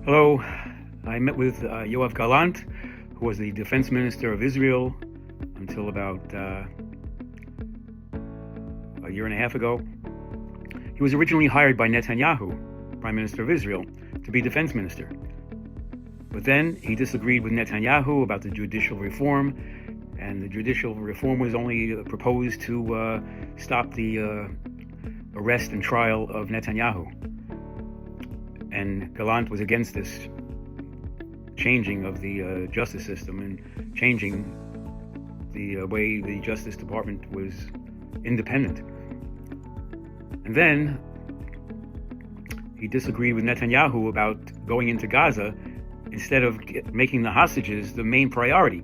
Hello, I met with Yoav Gallant, who was the defense minister of Israel until about a year and a half ago. He was originally hired by Netanyahu, Prime Minister of Israel, to be defense minister. But then he disagreed with Netanyahu about the judicial reform, and the judicial reform was only proposed to stop the arrest and trial of Netanyahu. And Gallant was against this changing of the justice system and changing the way the Justice Department was independent. And then he disagreed with Netanyahu about going into Gaza instead of making the hostages the main priority.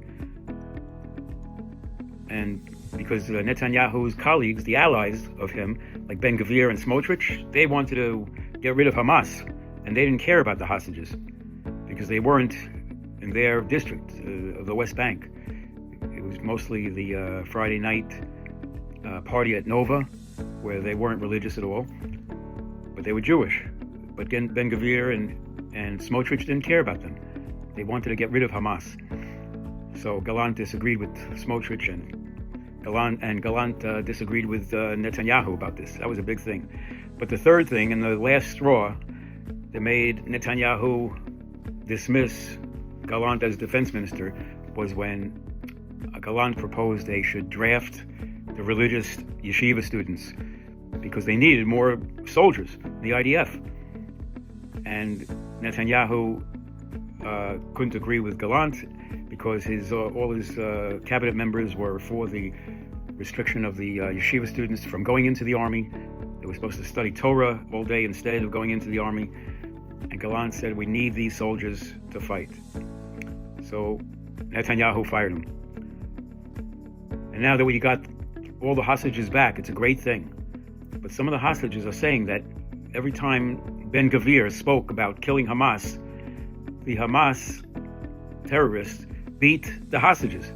And because Netanyahu's colleagues, the allies of him, like Gvir and Smotrich, they wanted to get rid of Hamas, and they didn't care about the hostages because they weren't in their district of the West Bank. It was mostly the Friday night party at Nova, where they weren't religious at all, but they were Jewish. But Gvir and Smotrich didn't care about them. They wanted to get rid of Hamas. So Gallant disagreed with Smotrich, and Gallant disagreed with Netanyahu about this. That was a big thing. But the third thing, and the last straw, that made Netanyahu dismiss Gallant as defense minister was when Gallant proposed they should draft the religious yeshiva students because they needed more soldiers, the IDF. And Netanyahu couldn't agree with Gallant because all his cabinet members were for the restriction of the yeshiva students from going into the army. They were supposed to study Torah all day instead of going into the army. And Gallant said, we need these soldiers to fight. So Netanyahu fired him. And now that we got all the hostages back, it's a great thing. But some of the hostages are saying that every time Gvir spoke about killing Hamas, the Hamas terrorists beat the hostages.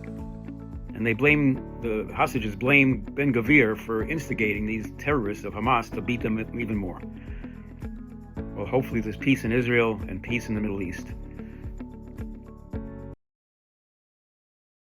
And the hostages blame Gvir for instigating these terrorists of Hamas to beat them even more. Well, hopefully there's peace in Israel and peace in the Middle East.